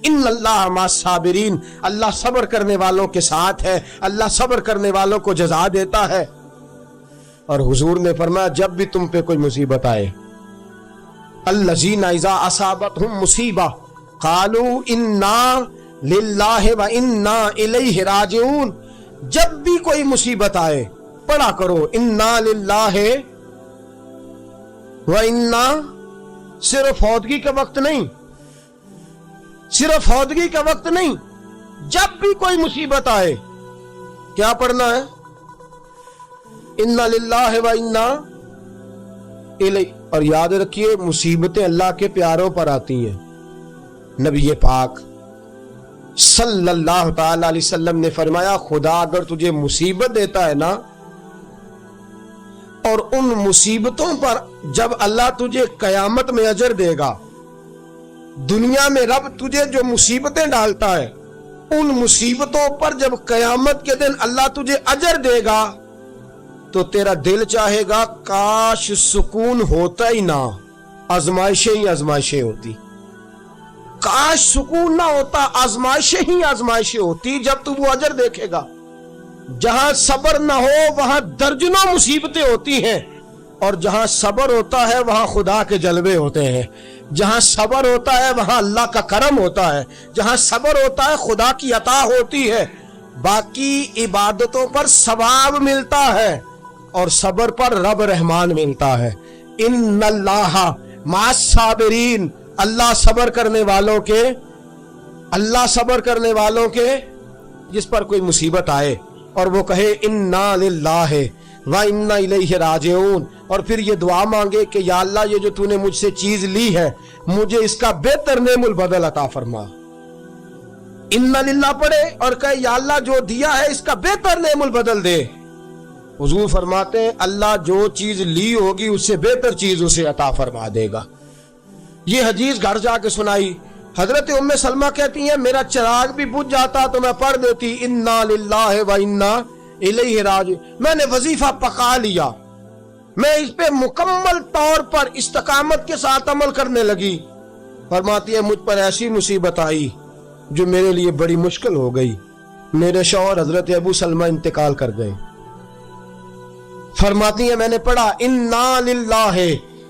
ان اللہ مع الصابرین، اللہ صبر کرنے والوں کے ساتھ ہے، اللہ صبر کرنے والوں کو جزا دیتا ہے۔ اور حضور نے فرمایا جب بھی تم پہ کوئی مصیبت آئے، الذین اذا اصابتہم مصیبہ قالوا انا للہ و انا الیہ راجعون، جب بھی کوئی مصیبت آئے پڑھا کرو انا للہ و انا، صرف فوتگی کا وقت نہیں، صرف فوتگی کا وقت نہیں، جب بھی کوئی مصیبت آئے کیا پڑھنا ہے؟ انا للہ و انا الیہ۔ اور یاد رکھیے مصیبتیں اللہ کے پیاروں پر آتی ہیں۔ نبی پاک صلی اللہ تعالی علیہ وسلم نے فرمایا خدا اگر تجھے مصیبت دیتا ہے نا، اور ان مصیبتوں پر جب اللہ تجھے قیامت میں اجر دے گا، دنیا میں رب تجھے جو مصیبتیں ڈالتا ہے ان مصیبتوں پر جب قیامت کے دن اللہ تجھے اجر دے گا تو تیرا دل چاہے گا کاش سکون ہوتا ہی نہ، آزمائشیں ہی آزمائشیں ہوتی، کاش سکون نہ ہوتا، آزمائشیں ہی آزمائشیں ہوتی۔ جب تو وہ اجر دیکھے گا، جہاں صبر نہ ہو وہاں درجنوں مصیبتیں ہوتی ہیں، اور جہاں صبر ہوتا ہے وہاں خدا کے جلوے ہوتے ہیں، جہاں صبر ہوتا ہے وہاں اللہ کا کرم ہوتا ہے، جہاں صبر ہوتا ہے خدا کی عطا ہوتی ہے۔ باقی عبادتوں پر ثواب ملتا ہے اور صبر پر رب رحمان ملتا ہے۔ ان اللہ مع الصابرین، اللہ صبر کرنے والوں کے، اللہ صبر کرنے والوں کے، جس پر کوئی مصیبت آئے اور وہ کہے انا للہ و انا الیہ راجعون، اور پھر یہ دعا مانگے کہ یا اللہ یہ جو تو نے مجھ سے چیز لی ہے مجھے اس کا بہتر نعم البدل عطا فرما۔ انا للہ پڑھے اور کہے یا اللہ جو دیا ہے اس کا بہتر نعم البدل دے۔ حضور فرماتے ہیں اللہ جو چیز لی ہوگی اس سے بہتر چیز اسے عطا فرما دے گا۔ یہ حدیث گھر جا کے سنائی، حضرت ام سلمہ کہتی ہیں میرا چراغ بھی بجھ جاتا تو میں پڑھ دیتی انا للہ و انا الیہ راجعون۔ میں نے وظیفہ پکا لیا، میں اس پہ مکمل طور پر استقامت کے ساتھ عمل کرنے لگی۔ فرماتی ہے مجھ پر ایسی مصیبت آئی جو میرے لیے بڑی مشکل ہو گئی، میرے شوہر حضرت ابو سلمہ انتقال کر گئے۔ فرماتی ہیں میں نے پڑھا انا للہ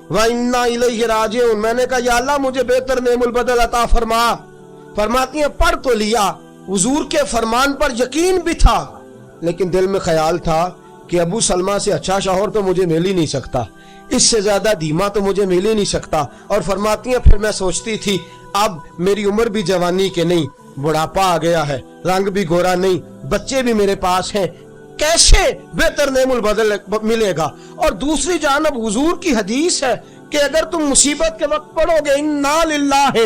و انا الیہ راجعون، میں نے کہا یا اللہ مجھے بہتر نعم البدل عطا فرما۔ فرماتی ہیں پڑھ تو لیا، حضور کے فرمان پر یقین بھی تھا، لیکن دل میں خیال تھا کہ ابو سلمہ سے اچھا شوہر تو مجھے مل ہی نہیں سکتا، اس سے زیادہ دھیما تو مجھے مل ہی نہیں سکتا۔ اور فرماتی ہیں پھر میں سوچتی تھی اب میری عمر بھی جوانی کے نہیں، بڑھاپا آ گیا ہے، رنگ بھی گورا نہیں، بچے بھی میرے پاس ہیں، کیسے بہتر نعم البدل ملے گا؟ اور دوسری جانب حضور کی حدیث ہے کہ اگر تم مصیبت کے وقت پڑھو گے انا للہ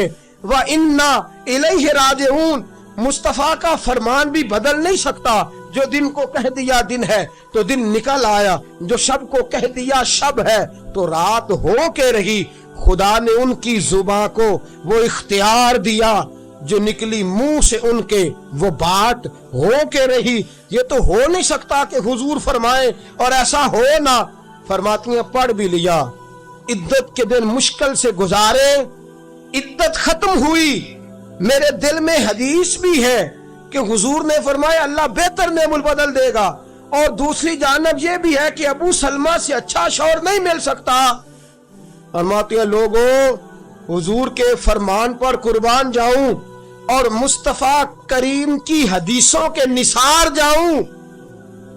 و انا الیہ راجعون، مصطفیٰ کا فرمان بھی بدل نہیں سکتا۔ جو دن کو کہہ دیا دن ہے تو دن نکل آیا، جو شب کو کہہ دیا شب ہے تو رات ہو کے رہی۔ خدا نے ان کی زباں کو وہ اختیار دیا، جو نکلی منہ سے ان کے وہ بات ہو کے رہی۔ یہ تو ہو نہیں سکتا کہ حضور فرمائے اور ایسا ہو نہ۔ فرماتی ہیں پڑھ بھی لیا، عدت کے دن مشکل سے گزارے، عدت ختم ہوئی، میرے دل میں حدیث بھی ہے کہ حضور نے فرمایا اللہ بہتر نعم البدل دے گا، اور دوسری جانب یہ بھی ہے کہ ابو سلمہ سے اچھا شوہر نہیں مل سکتا۔ فرماتی ہیں لوگوں حضور کے فرمان پر قربان جاؤں اور مصطفیٰ کریم کی حدیثوں کے نثار جاؤں۔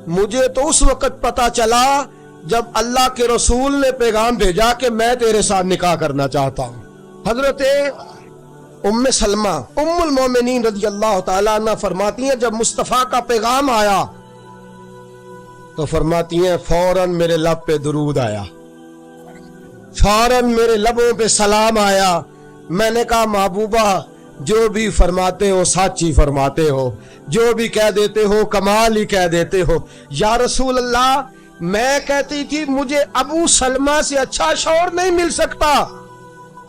مجھے تو اس وقت پتا چلا جب اللہ کے رسول نے پیغام بھیجا کہ میں تیرے ساتھ نکاح کرنا چاہتا ہوں۔ حضرت ام سلمہ ام المومنین رضی اللہ تعالیٰ عنہ فرماتی ہیں جب مصطفیٰ کا پیغام آیا تو فرماتی ہیں فوراً میرے لب پہ درود آیا، فوراً میرے لبوں پہ سلام آیا۔ میں نے کہا محبوبہ جو بھی فرماتے ہو سچ ہی فرماتے ہو، جو بھی کہہ دیتے ہو کمال ہی کہہ دیتے ہو۔ یا رسول اللہ میں کہتی تھی مجھے ابو سلمہ سے اچھا شوہر نہیں مل سکتا،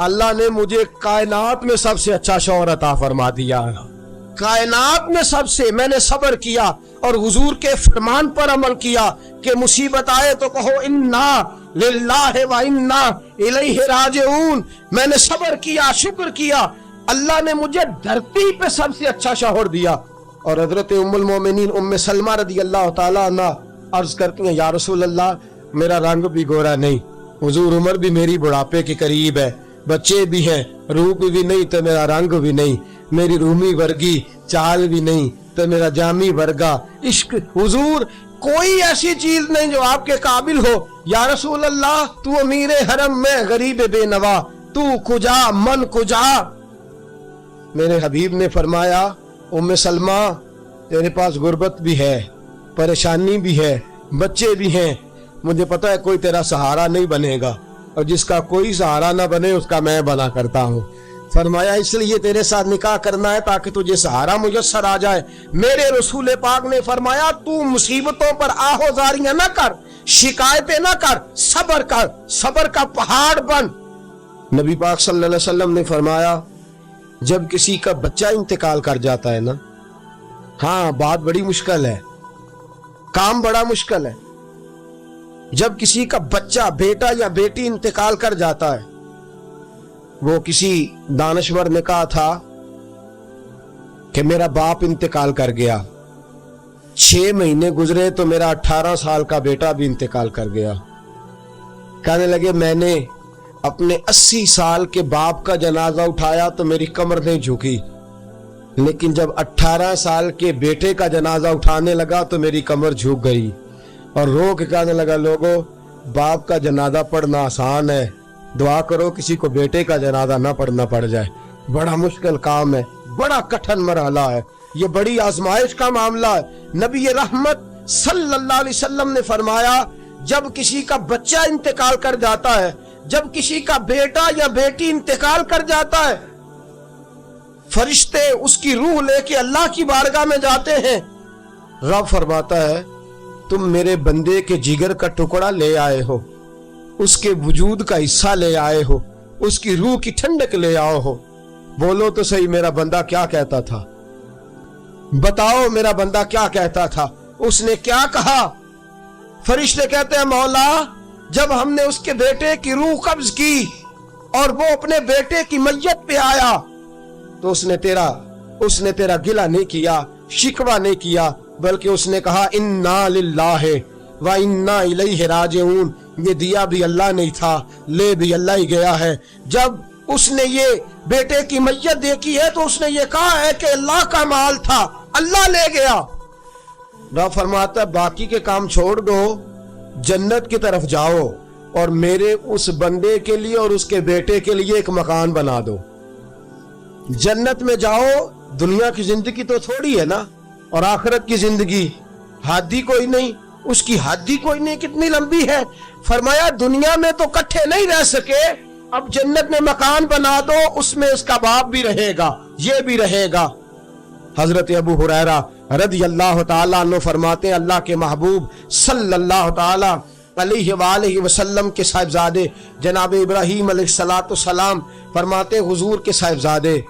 اللہ نے مجھے کائنات میں سب سے اچھا شوہر عطا فرما دیا، کائنات میں سب سے۔ میں نے صبر کیا اور حضور کے فرمان پر عمل کیا کہ مصیبت آئے تو کہو انا للہ و انا الیہ راجعون۔ میں نے صبر کیا، شکر کیا अल्लाह ने मुझे धरती पे सबसे अच्छा शौहर दिया। और हजरत उम्मुल मोमिनीन उम्मे सलमा रदी अल्लाह ताला अन्हा अर्ज करती हैं, या रसूल अल्लाह, मेरा रंग भी गोरा नहीं, हुजूर उम्र भी मेरी बुढ़ापे के करीब है, बच्चे भी हैं, रूप भी नहीं तो मेरा रंग भी नहीं, मेरी रूमी वर्गी चाल भी नहीं तो मेरा जामी वर्गा इश्क, हुजूर कोई ऐसी चीज नहीं जो आपके काबिल हो। या रसूल अल्लाह, तू अमीर हरम में गरीब बेनवा, तू कुजा मन कुजा। मेरे हबीब ने फरमाया, उम्मे सलमा, तेरे पास गुर्बत भी है, परेशानी भी है, बच्चे भी हैं, मुझे पता है कोई तेरा सहारा नहीं बनेगा, और जिसका कोई सहारा ना बने उसका मैं बना करता हूँ। फरमाया इसलिए तेरे साथ निकाह करना है ताकि तुझे सहारा मुयस्सर आ जाए। मेरे रसूल पाक ने फरमाया, तू मुसीबतों पर आहोजारियां ना कर, शिकायतें ना कर, सब्र कर, सब्र का पहाड़ बन। नबी पाक सल्लल्लाहु अलैहि वसल्लम ने फरमाया, जब किसी का बच्चा इंतकाल कर जाता है ना, हाँ बात बड़ी मुश्किल है, काम बड़ा मुश्किल है। जब किसी का बच्चा, बेटा या बेटी इंतकाल कर जाता है, वो किसी दानश्वर ने कहा था कि मेरा बाप इंतकाल कर गया, 6 महीने गुजरे तो मेरा 18 साल का बेटा भी इंतकाल कर गया। कहने लगे मैंने अपने 80 साल के बाप का जनाजा उठाया तो मेरी कमर नहीं झुकी, लेकिन जब 18 साल के बेटे का जनाजा उठाने लगा तो मेरी कमर झुक गई, और रो के कहने लगा, लोगों बाप का जनाजा पढ़ना आसान है, दुआ करो किसी को बेटे का जनाजा ना पढ़ना पड़ जाए, बड़ा मुश्किल काम है, बड़ा कठिन मरहला है, ये बड़ी आजमाइश का मामला है। नबी रहमत सल्लल्लाहु अलैहि वसल्लम ने फरमाया, जब किसी का बच्चा इंतकाल कर जाता है, जब किसी का बेटा या बेटी इंतकाल कर जाता है, फरिश्ते उसकी रूह लेके अल्लाह की बारगाह में जाते हैं। रब फरमाता है, तुम मेरे बंदे के जिगर का टुकड़ा ले आए हो, उसके वजूद का हिस्सा ले आए हो, उसकी रूह की ठंडक ले आओ हो। बोलो तो सही, मेरा बंदा क्या कहता था? बताओ मेरा बंदा क्या कहता था? उसने क्या कहा? फरिश्ते कहते हैं, मौला, जब हमने उसके बेटे की रूह कब्ज की और वो अपने बेटे की मैयत पे आया तो उसने तेरा गिला नहीं किया, शिकवा नहीं किया, बल्कि उसने कहा, इन्ना लिल्लाहि व इन्ना इलैहि राजिऊन, ये दिया भी अल्लाह नहीं था, ले भी अल्लाह ही गया है। जब उसने ये बेटे की मैयत देखी है तो उसने ये कहा है कि अल्लाह का माल था, अल्लाह ले गया। रब फरमाता है, बाकी के काम छोड़ दो, जन्नत की तरफ जाओ और मेरे उस बंदे के लिए और उसके बेटे के लिए एक मकान बना दो। जन्नत में जाओ, दुनिया की जिंदगी तो थोड़ी है ना, और आखिरत की जिंदगी हादी कोई नहीं, उसकी हादी कोई नहीं, कितनी लंबी है। फरमाया दुनिया में तो इकट्ठे नहीं रह सके, अब जन्नत में मकान बना दो, उसमें उसका बाप भी रहेगा, ये भी रहेगा। हजरत अबू हुरैरा रदियल्लाहु ताला अन्हु फरमाते हैं, अल्लाह के महबूब सल्लल्लाहु ताला अलैहि वसल्लम के साहिबजादे जनाब इब्राहीम अलैहिस्सलातु सलाम फरमाते, हुजूर के साहिबजादे,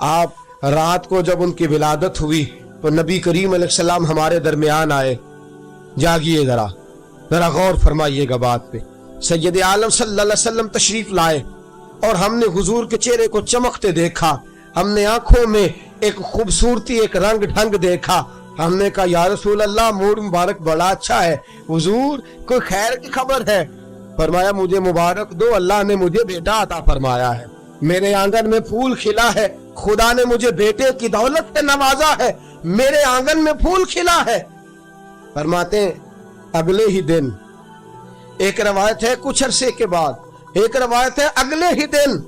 आप रात को जब उनकी विलादत हुई तो नबी करीम अलैहिस्सलाम हमारे दरमियान आए। जागिए जरा गौर फरमाइएगा बात पे। सैयद आलम सल्लल्लाहु अलैहि वसल्लम तशरीफ लाए और हमने हुजूर के चेहरे को चमकते देखा, हमने आंखों में एक खूबसूरती, एक रंग ढंग देखा। हमने कहा, या रसूल अल्लाह, मूड मुबारक बड़ा अच्छा है, हुजूर कोई खैर की खबर है? फरमाया, मुझे मुबारक दो, अल्लाह ने मुझे बेटा अता फरमाया है, मेरे आंगन में फूल खिला है, खुदा ने मुझे बेटे की दौलत से नवाजा है, मेरे आंगन में फूल खिला है। फरमाते अगले ही दिन, एक रवायत है कुछ अरसे के बाद, एक रवायत है अगले ही दिन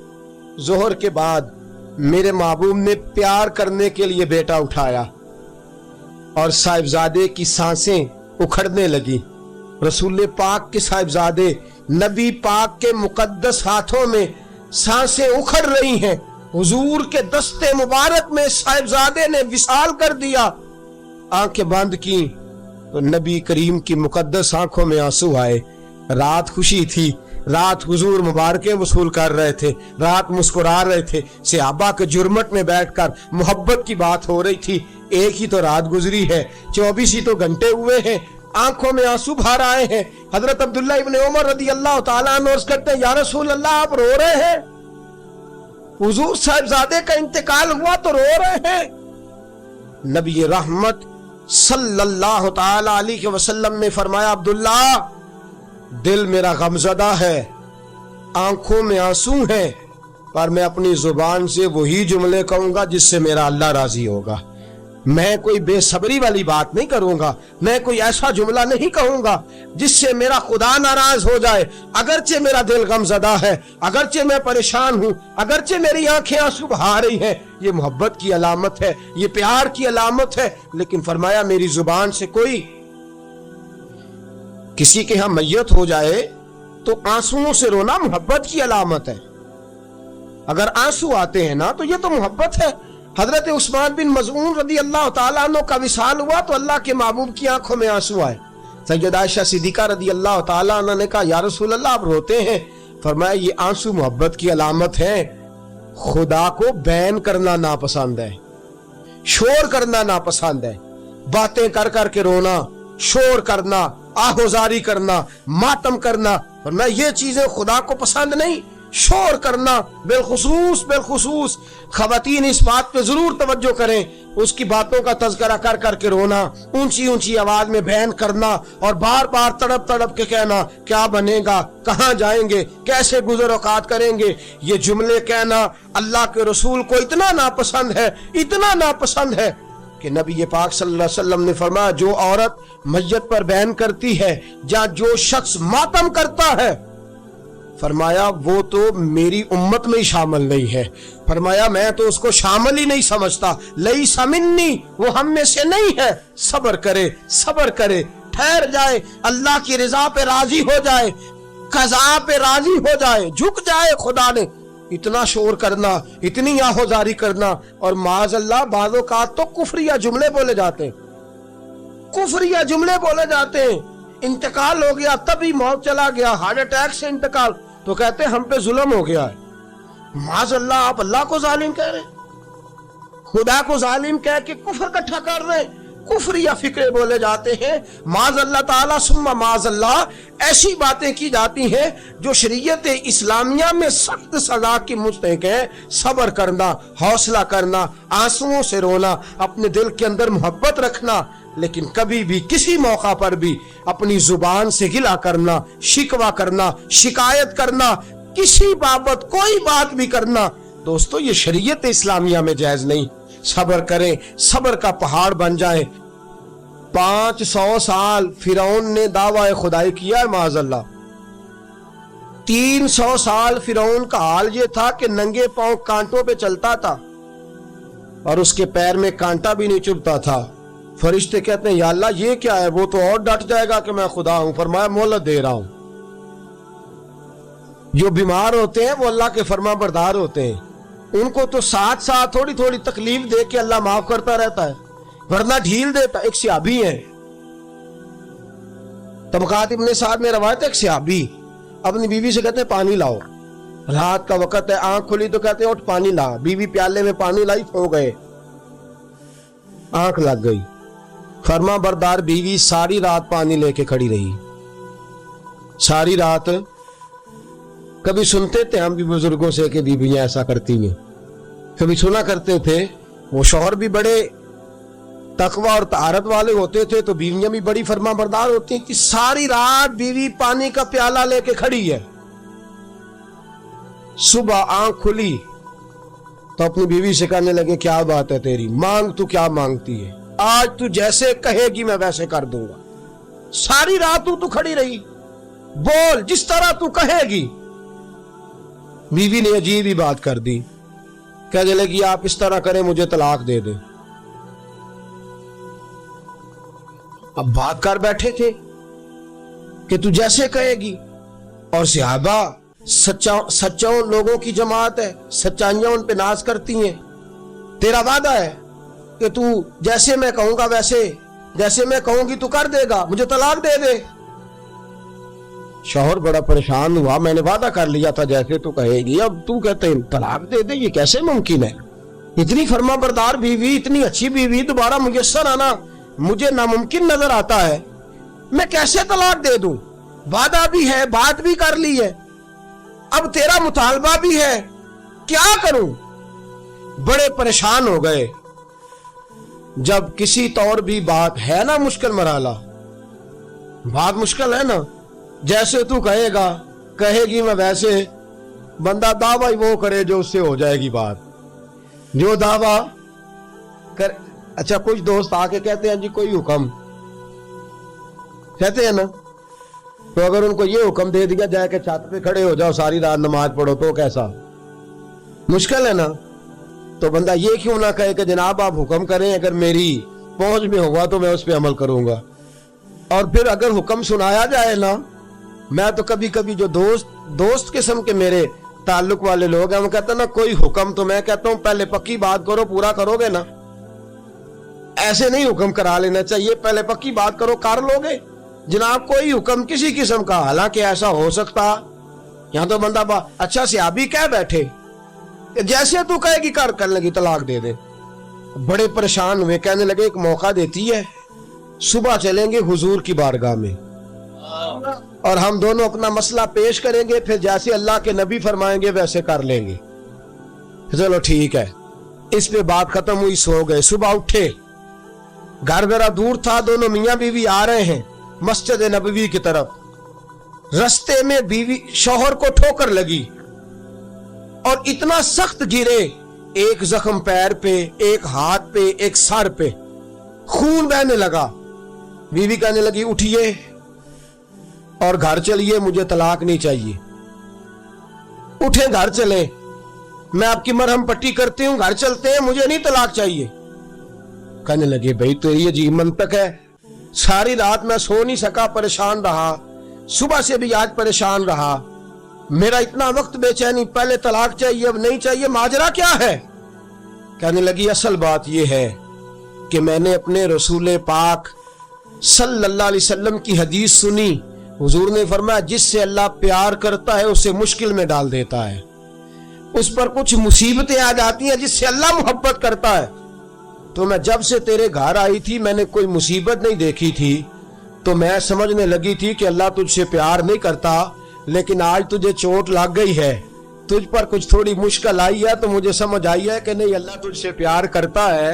जोहर के बाद, मेरे महबूब ने प्यार करने के लिए बेटा उठाया और साहिबजादे की सांसें उखड़ने लगी। रसूल पाक के साहिबजादे नबी पाक के मुकद्दस हाथों में सांसें उखड़ रही हैं। हुजूर के दस्ते मुबारक में साहिबजादे ने विसाल कर दिया। आंखें बंद की तो नबी करीम की मुकद्दस आंखों में आंसू आए। रात खुशी थी, रात हुजूर मुबारकें वसूल कर रहे थे, रात मुस्कुरा रहे थे, सहाबा के जुर्मट में बैठकर मोहब्बत की बात हो रही थी। एक ही तो रात गुजरी है, 24 ही तो घंटे हुए हैं, आंखों में आंसू भर आए हैं। हजरत अब्दुल्लाह इब्न उमर रदियल्लाहु ताला अन्हु अर्ज़ करते हैं, या रसूल अल्लाह, आप रो रहे हैं? हुजूर साहिबजादे का इंतकाल हुआ तो रो रहे हैं। नबी रहमत सल्लल्लाहु ताला अलैहि वसल्लम ने फरमाया, अब्दुल्ला दिल मेरा गमज़दा है, आंखों में आंसू हैं, पर मैं अपनी जुबान से वही जुमले कहूंगा जिससे मेरा अल्लाह राजी होगा। मैं कोई बेसब्री वाली बात नहीं करूंगा, मैं कोई ऐसा जुमला नहीं कहूंगा जिससे मेरा खुदा नाराज हो जाए। अगरचे मेरा दिल गमज़दा है, अगरचे मैं परेशान हूं, अगरचे मेरी आंखें आंसू बहा रही हैं, ये मोहब्बत की अलामत है, ये प्यार की अलामत है। लेकिन फरमाया मेरी जुबान से कोई किसी के यहां मैयत हो जाए तो आंसुओं से रोना मोहब्बत की अलामत है। अगर आंसू आते हैं ना तो ये तो मोहब्बत है। हजरत उस्मान बिन मज़ऊन रज़ी अल्लाह तआला अन्हु का विसाल हुआ तो अल्लाह के महबूब की आंखों में आंसू आए। सैयदा आयशा सिद्दीक़ा रज़ी अल्लाह तआला अन्हा ने कहा, या रसूल अल्लाह आप रोते हैं? फरमाया ये आंसू मोहब्बत की अलामत है। खुदा को बैन करना नापसंद है, शोर करना नापसंद है, बातें कर कर के रोना, शोर करना, आहोजारी करना, मातम करना, फरमाया ये चीजें खुदा को पसंद नहीं। शोर करना बिलखुसूस खवातीन इस बात पे जरूर तवज्जो करें, उसकी बातों का तज़किरा कर कर के रोना, ऊंची ऊंची आवाज में बयान करना और बार बार तड़प तड़प के कहना क्या बनेगा, कहां जाएंगे, कैसे गुज़र औकात करेंगे, ये जुमले कहना अल्लाह के रसूल को इतना नापसंद है, इतना नापसंद है कि नबी पाक सल्लल्लाहु अलैहि वसल्लम ने फरमाया जो औरत मैयत पर बयान करती है या जो शख्स मातम करता है, फरमाया वो तो मेरी उम्मत में ही शामिल नहीं है। फरमाया मैं तो उसको शामिल ही नहीं समझता, लईसा मिन्नी, वो हम में से नहीं है। सब्र करे, ठहर जाए, अल्लाह की रजा पे राजी हो जाए, कज़ा पे राजी हो जाए, झुक जाए खुदा ने। इतना शोर करना, इतनी आहोजारी करना, और माज़अल्लाह बाज़ों का तो कुफरिया जुमले बोले जाते हैं, कुफरिया जुमले बोले जाते हैं। इंतकाल हो गया, तभी मौत चला गया, हार्ट अटैक से इंतकाल, तो कहते हैं हम पे जुल्म हो गया है। माज़अल्लाह आप अल्लाह को जालिम कह रहे, खुदा को जालिम कह के कुफर इकट्ठा कर रहे, कुफरिया फिक्रे बोले जाते हैं। माज़अल्लाह ताला सुम्मा माज़अल्लाह, ऐसी बातें की जाती हैं जो शरीयत इस्लामिया में सख्त सजा की मुस्तहिक है। सब्र करना, हौसला करना, आंसुओं से रोना, अपने दिल के अंदर मोहब्बत रखना, लेकिन कभी भी किसी मौका पर भी अपनी जुबान से गिला करना, शिकवा करना, शिकायत करना, किसी बाबत कोई बात भी करना, दोस्तों ये शरीयत इस्लामिया में जायज नहीं। सब्र करें, सब्र का पहाड़ बन जाए। 500 साल फिरौन ने दावा खुदाई किया है माज़अल्लाह। 300 साल फिरौन का हाल ये था कि नंगे पांव कांटों पे चलता था और उसके पैर में कांटा भी नहीं चुभता था। फरिश्ते कहते हैं या अल्लाह ये क्या है, वो तो और डट जाएगा कि मैं खुदा हूं। फरमाया मोहलत दे रहा हूं। जो बीमार होते हैं वो अल्लाह के फरमा बरदार होते हैं, उनको तो साथ साथ थोड़ी थोड़ी तकलीफ दे के अल्लाह माफ करता रहता है, वरना ढील देता। एक सहाबी है, तबकात इब्ने साद में रवायत है, एक सहाबी अपनी बीवी से कहते हैं पानी लाओ, रात का वक्त है, आंख खुली तो कहते हैं उठ पानी ला। बीवी प्याले में पानी लाई, सो गए, आंख लग गई। फरमा बरदार बीवी सारी रात पानी लेके खड़ी रही, सारी रात। कभी सुनते थे हम भी बुजुर्गों से कि बीवियां ऐसा करती हैं, कभी सुना करते थे। वो शौहर भी बड़े तकवा और तारत वाले होते थे तो बीवियां भी बड़ी फरमा बरदार होती हैं कि सारी रात बीवी पानी का प्याला लेके खड़ी है। सुबह आंख खुली तो अपनी बीवी से कहने लगे क्या बात है तेरी, मांग तू क्या मांगती है, आज तू जैसे कहेगी मैं वैसे कर दूंगा। सारी रात तू खड़ी रही, बोल जिस तरह तू कहेगी। बीवी ने अजीब ही बात कर दी, कहने लगी आप इस तरह करें मुझे तलाक दे दे। अब बात कर बैठे थे कि तू जैसे कहेगी, और सहाबा सच्चा लोगों की जमात है, सच्चाइयां उन पे नाज करती हैं। तेरा वादा है कि तू जैसे मैं कहूंगा वैसे, जैसे मैं कहूंगी तू कर देगा, मुझे तलाक दे दे। शौहर बड़ा परेशान हुआ, मैंने वादा कर लिया था जैसे तू कहेगी, अब तू कहते हैं तलाक दे दे, ये कैसे मुमकिन है। इतनी फरमा बरदार बीवी, इतनी अच्छी बीवी दोबारा मुयस्सर आना मुझे नामुमकिन नजर आता है। मैं कैसे तलाक दे दूं, वादा भी है, बात भी कर ली है, अब तेरा मुतालबा भी है, क्या करूं? बड़े परेशान हो गए। जब किसी तौर भी बात है ना मुश्किल मराला, बात मुश्किल है ना, जैसे तू कहेगा कहेगी मैं वैसे, बंदा दावा ही वो करे जो उससे हो जाएगी बात, जो दावा कर। अच्छा कुछ दोस्त आके कहते हैं जी कोई हुक्म, कहते हैं ना, तो अगर उनको ये हुक्म दे दिया जाए कि छत पे खड़े हो जाओ सारी रात नमाज पढ़ो, तो कैसा मुश्किल है ना। तो बंदा ये क्यों ना कहे कि जनाब आप हुक्म करें, अगर मेरी पहुंच में होगा तो मैं उस पर अमल करूंगा। और फिर अगर हुक्म सुनाया जाए ना, मैं तो कभी कभी जो दोस्त किस्म के मेरे ताल्लुक वाले लोग हैं, वो कहते हैं ना कोई हुक्म, तो मैं कहता हूं पहले पक्की बात करो, पूरा करोगे ना। ऐसे नहीं हुक्म करा लेना चाहिए, पहले पक्की बात करो, कर लोगे जनाब कोई हुक्म किसी किस्म का। हालांकि ऐसा हो सकता, यहां तो बंदा अच्छा से अभी कह बैठे जैसे तू कहेगी कर लगी तलाक दे दे। बड़े परेशान हुए, कहने लगे एक मौका देती है, सुबह चलेंगे हुजूर की बारगाह में और हम दोनों अपना मसला पेश करेंगे, फिर जैसे अल्लाह के नबी फरमाएंगे वैसे कर लेंगे। चलो ठीक है, इस पे बात खत्म हुई, सो गए। सुबह उठे, घर जरा दूर था, दोनों मियां बीवी आ रहे हैं मस्जिद नबवी की तरफ। रस्ते में बीवी शौहर को ठोकर लगी और इतना सख्त गिरे, एक जख्म पैर पे, एक हाथ पे, एक सर पे, खून बहने लगा। बीवी कहने लगी उठिए और घर चलिए, मुझे तलाक नहीं चाहिए। उठे, घर चले, मैं आपकी मरहम पट्टी करती हूं, घर चलते हैं, मुझे नहीं तलाक चाहिए। कहने लगे भाई तो ये अजीब मंतक है, सारी रात मैं सो नहीं सका, परेशान रहा, सुबह से भी आज परेशान रहा, मेरा इतना वक्त बेचैनी, पहले तलाक चाहिए अब नहीं चाहिए, माजरा क्या है? कहने लगी असल बात यह है कि मैंने अपने रसूल पाक सल्लल्लाहु अलैहि वसल्लम की हदीस सुनी, हुजूर ने फरमाया जिससे अल्लाह प्यार करता है उसे मुश्किल में डाल देता है, उस पर कुछ मुसीबतें आ जाती हैं जिससे अल्लाह मोहब्बत करता है। तो मैं जब से तेरे घर आई थी मैंने कोई मुसीबत नहीं देखी थी, तो मैं समझने लगी थी कि अल्लाह तुझसे प्यार नहीं करता, लेकिन आज तुझे चोट लग गई है, तुझ पर कुछ थोड़ी मुश्किल आई है, तो मुझे समझ आई है कि नहीं अल्लाह तुझसे प्यार करता है,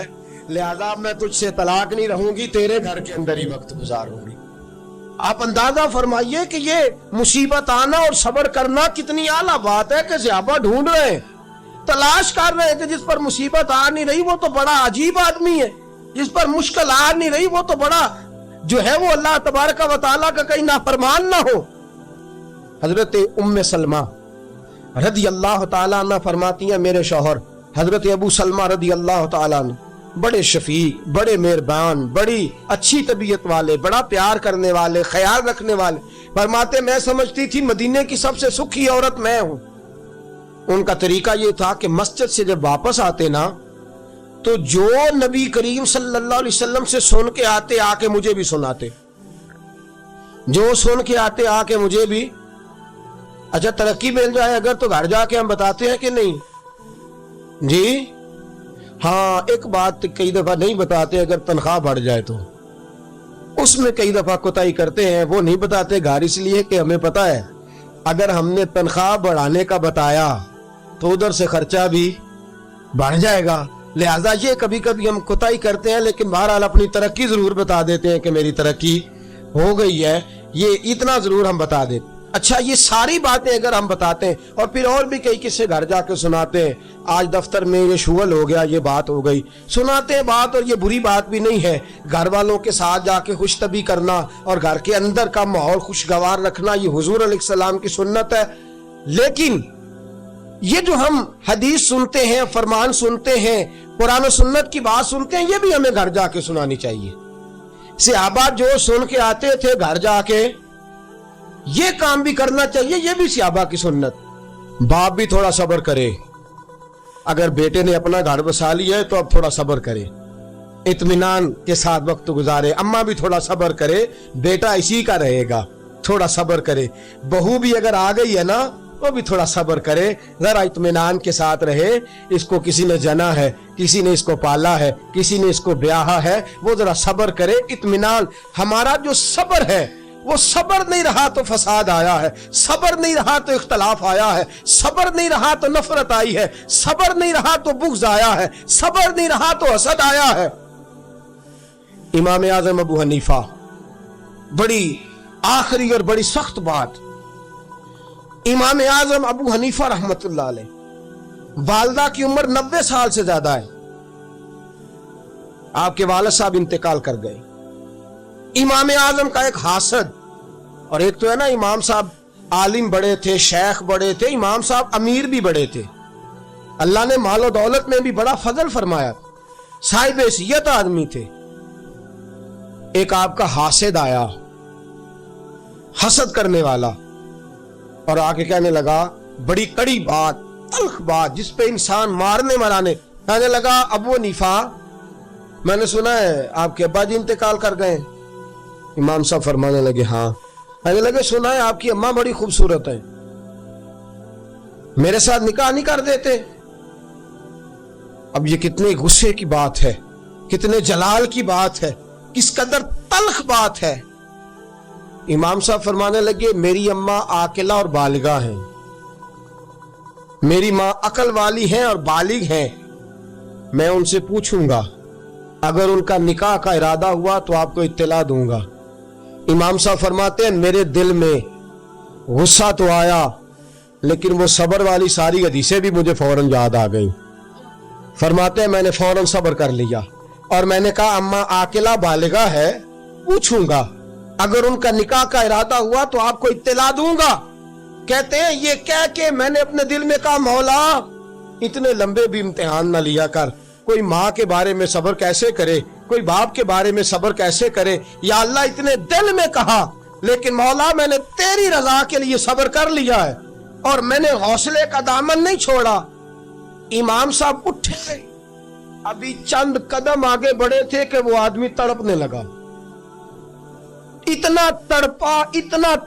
लिहाजा मैं तुझसे तलाक नहीं रहूंगी, तेरे घर के अंदर ही वक्त गुजारूंगी। आप अंदाजा फरमाइए कि ये मुसीबत आना और सब्र करना कितनी आला बात है कि सहाबा ढूंढ रहे हैं, तलाश कर रहे हैं कि जिस पर मुसीबत आ नहीं रही वो तो बड़ा अजीब आदमी है, जिस पर मुश्किल आ नहीं रही वो तो बड़ा जो है वो अल्लाह तबारक व तआला का कहीं नाफरमान ना हो। हजरत उम्मे सलमा रदी अल्लाह तआला अन्हा फरमाती हैं, मेरे शौहर हजरत अबू सलमा रदी अल्लाह तआला अन्हु बड़े शफीक, बड़े मेहरबान, बड़ी अच्छी तबीयत वाले, बड़ा प्यार करने वाले, ख्याल रखने वाले, फरमाते मैं समझती थी मदीने की सबसे सुखी औरत मैं हूं। उनका तरीका ये था कि मस्जिद से जब वापस आते ना, तो जो नबी करीम सल्लल्लाहु अलैहि वसल्लम से सुन के आते आके मुझे भी सुनाते, जो सुन के आते आके मुझे भी। अच्छा तरक्की मिल जाए अगर तो घर जाके हम बताते हैं कि नहीं जी? हाँ, एक बात कई दफा नहीं बताते, अगर तनख्वाह बढ़ जाए तो उसमें कई दफा कोताही करते हैं, वो नहीं बताते घर, इसलिए कि हमें पता है अगर हमने तनख्वाह बढ़ाने का बताया तो उधर से खर्चा भी बढ़ जाएगा, लिहाजा ये कभी कभी हम कोताही करते हैं, लेकिन बहरहाल अपनी तरक्की जरूर बता देते हैं कि मेरी तरक्की हो गई है, ये इतना जरूर हम बता देते। अच्छा ये सारी बातें अगर हम बताते हैं और फिर और भी कई किस्से घर जाके सुनाते हैं, आज दफ्तर में ये शुगल हो गया, ये बात हो गई, सुनाते हैं बात, और ये बुरी बात भी नहीं है, घर वालों के साथ जाके खुशतबी करना और घर के अंदर का माहौल खुशगवार रखना ये हुजूर अलैहिस्सलाम की सुन्नत है। लेकिन ये जो हम हदीस सुनते हैं, फरमान सुनते हैं, कुरान और सुन्नत की बात सुनते हैं, ये भी हमें घर जाके सुनानी चाहिए। सहाबा जो सुन के आते थे घर जाके ये काम भी करना चाहिए, ये भी सहाबा की सुन्नत। बाप भी थोड़ा सब्र करे, अगर बेटे ने अपना घर बसा लिया है तो अब थोड़ा सब्र करे, इत्मीनान के साथ वक्त गुजारे। अम्मा भी थोड़ा सब्र करे, बेटा इसी का रहेगा, थोड़ा सब्र करे। बहू भी अगर आ गई है ना वो भी थोड़ा सब्र करे, जरा इत्मीनान के साथ रहे, इसको किसी ने जना है, किसी ने इसको पाला है, किसी ने इसको ब्याहा है, वो जरा सब्र करे, इत्मीनान। हमारा जो सब्र है وہ صبر نہیں رہا تو فساد آیا ہے، صبر نہیں رہا تو اختلاف آیا ہے، صبر نہیں رہا تو نفرت آئی ہے، صبر نہیں رہا تو بغض آیا ہے، صبر نہیں رہا تو حسد آیا ہے۔ امام اعظم ابو حنیفہ، بڑی آخری اور بڑی سخت بات، امام اعظم ابو حنیفہ رحمت اللہ علیہ، والدہ کی عمر 90 سال سے زیادہ ہے، آپ کے والد صاحب انتقال کر گئے۔ امام اعظم کا ایک حاسد، اور ایک تو ہے نا امام صاحب عالم بڑے تھے، شیخ بڑے تھے، امام صاحب امیر بھی بڑے تھے، اللہ نے مال و دولت میں بھی بڑا فضل فرمایا، صاحب حیثیت آدمی تھے۔ ایک آپ کا حاسد آیا، حسد کرنے والا، اور آ کے کہنے لگا بڑی کڑی بات، تلخ بات جس پہ انسان مارنے مرانے، کہنے لگا ابو حنیفہ میں نے سنا ہے آپ کے ابا جی انتقال کر گئے۔ امام صاحب فرمانے لگے ہاں۔ کہنے لگے سنا ہے آپ کی اماں بڑی خوبصورت ہے، میرے ساتھ نکاح نہیں کر دیتے؟ اب یہ کتنے غصے کی بات ہے، کتنے جلال کی بات ہے، کس قدر تلخ بات ہے۔ امام صاحب فرمانے لگے میری اماں عاقلہ اور بالغہ ہیں، میری ماں عقل والی ہیں اور بالغ ہیں، میں ان سے پوچھوں گا، اگر ان کا نکاح کا ارادہ ہوا تو آپ کو اطلاع دوں گا۔ امام صاحب فرماتے ہیں میرے دل میں غصہ تو آیا، لیکن وہ صبر والی ساری حدیثیں بھی مجھے فوراً یاد آ گئیں۔ فرماتے ہیں میں نے فوراً صبر کر لیا، اور میں نے کہا اماں عاقلہ بالغہ ہے، پوچھوں گا، اگر ان کا نکاح کا ارادہ ہوا تو آپ کو اطلاع دوں گا۔ کہتے ہیں یہ کہہ کے میں نے اپنے دل میں کہا مولا اتنے لمبے بھی امتحان نہ لیا کر، کوئی ماں کے بارے میں صبر کیسے کرے، کوئی باپ کے بارے میں صبر کیسے کرے، یا اللہ اتنے دل میں کہا، لیکن مولا میں نے تیری رضا کے لیے صبر کر لیا ہے، اور میں نے حوصلے کا دامن نہیں چھوڑا۔ امام صاحب اٹھے، ابھی چند قدم آگے بڑھے تھے کہ وہ آدمی تڑپنے لگا، اتنا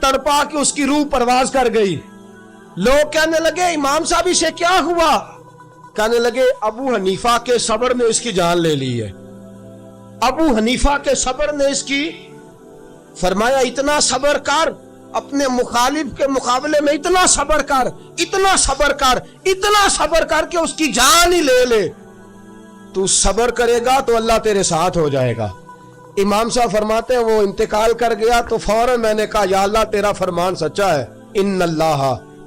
تڑپا کہ اس کی روح پرواز کر گئی۔ لوگ کہنے لگے امام صاحب اسے کیا ہوا؟ کہنے لگے ابو حنیفہ کے صبر نے اس کی جان لے لی ہے، ابو حنیفہ کے صبر نے اس کی، فرمایا اتنا صبر کر، اپنے مخالف کے مقابلے میں اتنا صبر کر، اتنا صبر کر، اتنا صبر کر کہ اس کی جان ہی لے لے۔ تو صبر کرے گا تو اللہ تیرے ساتھ ہو جائے گا۔ امام صاحب فرماتے ہیں وہ انتقال کر گیا تو فوراً میں نے کہا یا اللہ تیرا فرمان سچا ہے، ان اللہ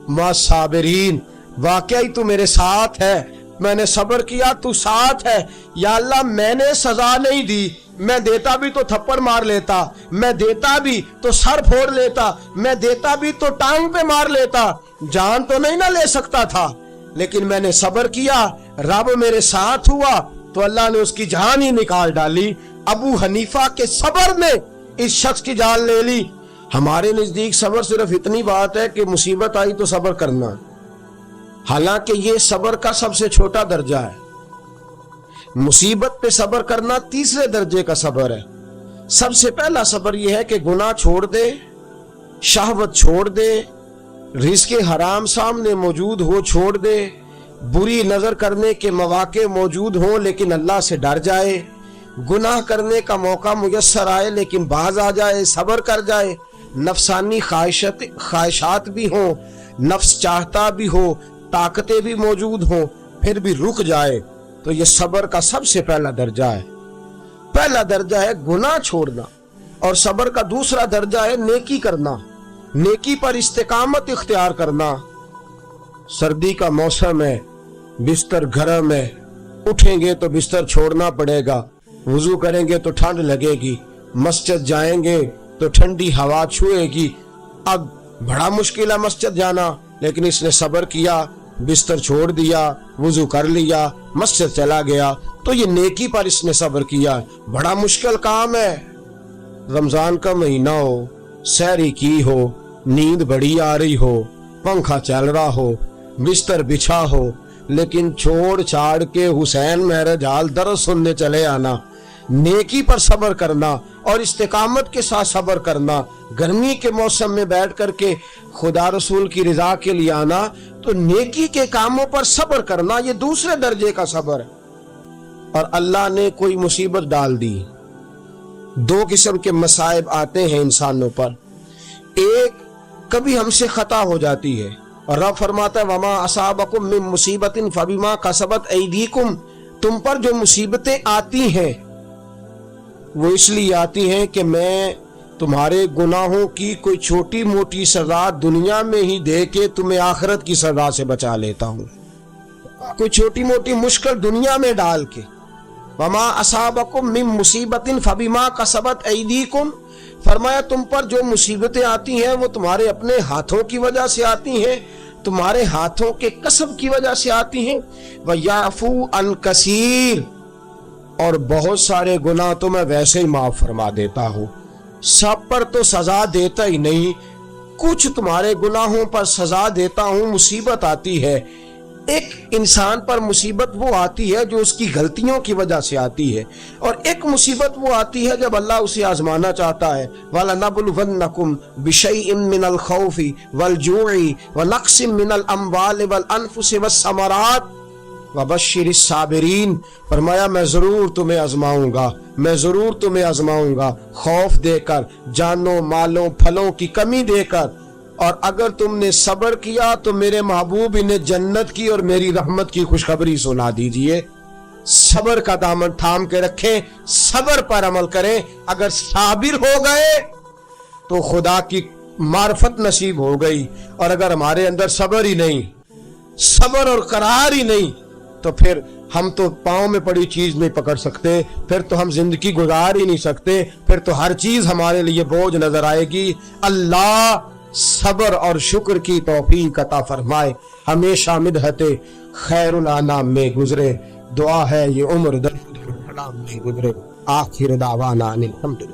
مع الصابرین، واقعی تو میرے ساتھ ہے، میں نے صبر کیا تو ساتھ ہے۔ یا اللہ میں نے سزا نہیں دی، میں دیتا بھی تو تھپڑ مار لیتا، میں دیتا بھی تو سر پھوڑ لیتا، میں دیتا بھی تو ٹانگ پہ مار لیتا، جان تو نہیں نہ لے سکتا تھا، لیکن میں نے صبر کیا، رب میرے ساتھ ہوا تو اللہ نے اس کی جان ہی نکال ڈالی۔ ابو حنیفہ کے صبر نے اس شخص کی جان لے لی۔ ہمارے نزدیک صبر صرف اتنی بات ہے کہ مصیبت آئی تو صبر کرنا، حالانکہ یہ صبر کا سب سے چھوٹا درجہ ہے۔ مصیبت پہ صبر کرنا تیسرے درجے کا صبر ہے۔ سب سے پہلا صبر یہ ہے کہ گناہ چھوڑ دے، شہوت چھوڑ دے، رزق حرام سامنے موجود ہو چھوڑ دے، بری نظر کرنے کے مواقع موجود ہوں لیکن اللہ سے ڈر جائے، گناہ کرنے کا موقع میسر آئے لیکن باز آ جائے، صبر کر جائے، نفسانی خواہشات بھی ہوں، نفس چاہتا بھی ہو، طاقتیں بھی موجود ہوں، پھر بھی رک جائے، تو یہ صبر کا سب سے پہلا درجہ ہے۔ پہلا درجہ ہے گناہ چھوڑنا، اور صبر کا دوسرا درجہ ہے نیکی کرنا، نیکی پر استقامت اختیار کرنا۔ سردی کا موسم ہے، بستر گرم ہے، اٹھیں گے تو بستر چھوڑنا پڑے گا، وضو کریں گے تو ٹھنڈ لگے گی، مسجد جائیں گے تو ٹھنڈی ہوا چھوئے گی۔ اب بڑا مشکل ہے مسجد جانا، لیکن اس نے صبر کیا، بستر چھوڑ دیا، وضو کر لیا، مسجد چلا گیا، تو یہ نیکی پر اس نے صبر کیا۔ بڑا مشکل کام ہے، رمضان کا مہینہ ہو، سحری کی ہو، نیند بڑی آ رہی ہو، پنکھا چل رہا ہو، بستر بچھا ہو، لیکن چھوڑ چھاڑ کے حسین مہرج حال درس سننے چلے آنا، نیکی پر صبر کرنا اور استقامت کے ساتھ صبر کرنا، گرمی کے موسم میں بیٹھ کر کے خدا رسول کی رضا کے لیے آنا، تو نیکی کے کاموں پر صبر کرنا، یہ دوسرے درجے کا صبر ہے۔ اور اللہ نے کوئی مصیبت ڈال دی، دو قسم کے مصائب آتے ہیں انسانوں پر، ایک کبھی ہم سے خطا ہو جاتی ہے اور رب فرماتا ہے وما اصابکم من مصیبت فبما کسبت ایدیکم، تم پر جو مصیبتیں آتی ہیں وہ اس لیے آتی ہیں کہ میں تمہارے گناہوں کی کوئی چھوٹی موٹی سزا دنیا میں ہی دے کے تمہیں آخرت کی سزا سے بچا لیتا ہوں، کوئی چھوٹی موٹی مشکل دنیا میں ڈال کے۔ وما اصابکم من مصیبت فبما کسبت ایدیکم، فرمایا تم پر جو مصیبتیں آتی ہیں وہ تمہارے اپنے ہاتھوں کی وجہ سے آتی ہیں، تمہارے ہاتھوں کے کسب کی وجہ سے آتی ہیں۔ وَيَعْفُو عَنْ كَثِيرٍ، اور بہت سارے گناہ تو میں ویسے ہی معاف فرما دیتا ہوں، سب پر تو سزا دیتا ہی نہیں، کچھ تمہارے گناہوں پر سزا دیتا ہوں۔ مصیبت آتی ہے، ایک انسان پر مصیبت وہ آتی ہے جو اس کی غلطیوں کی وجہ سے آتی ہے، اور ایک مصیبت وہ آتی ہے جب اللہ اسے آزمانا چاہتا ہے۔ وَلَنَبْلُوَنَّكُمْ بِشَيْءٍ مِّنَ الْخَوْفِ وَالْجُوعِ وَنَقْصٍ مِّنَ الْأَمْوَالِ وَالْأَنفُسِ وَالثَّمَرَاتِ وَبَشِّرِ الصَّابِرِينَ، فرمایا میں ضرور تمہیں آزماؤں گا، میں ضرور تمہیں آزماؤں گا، خوف دے کر، جانوں مالوں پھلوں کی کمی دے کر، اور اگر تم نے صبر کیا تو میرے محبوب انہیں جنت کی اور میری رحمت کی خوشخبری سنا دیجئے۔ صبر کا دامن تھام کے رکھیں، صبر پر عمل کریں، اگر صابر ہو گئے تو خدا کی معرفت نصیب ہو گئی، اور اگر ہمارے اندر صبر ہی نہیں، صبر اور قرار ہی نہیں، تو پھر ہم تو پاؤں میں پڑی چیز نہیں پکڑ سکتے، پھر تو ہم زندگی گزار ہی نہیں سکتے، پھر تو ہر چیز ہمارے لیے بوجھ نظر آئے گی۔ اللہ صبر اور شکر کی توفیق عطا فرمائے، ہمیشہ مدحت خیر الانام میں گزرے، دعا ہے یہ عمر درود السلام میں گزرے۔ آخر دعوانا الحمدللہ۔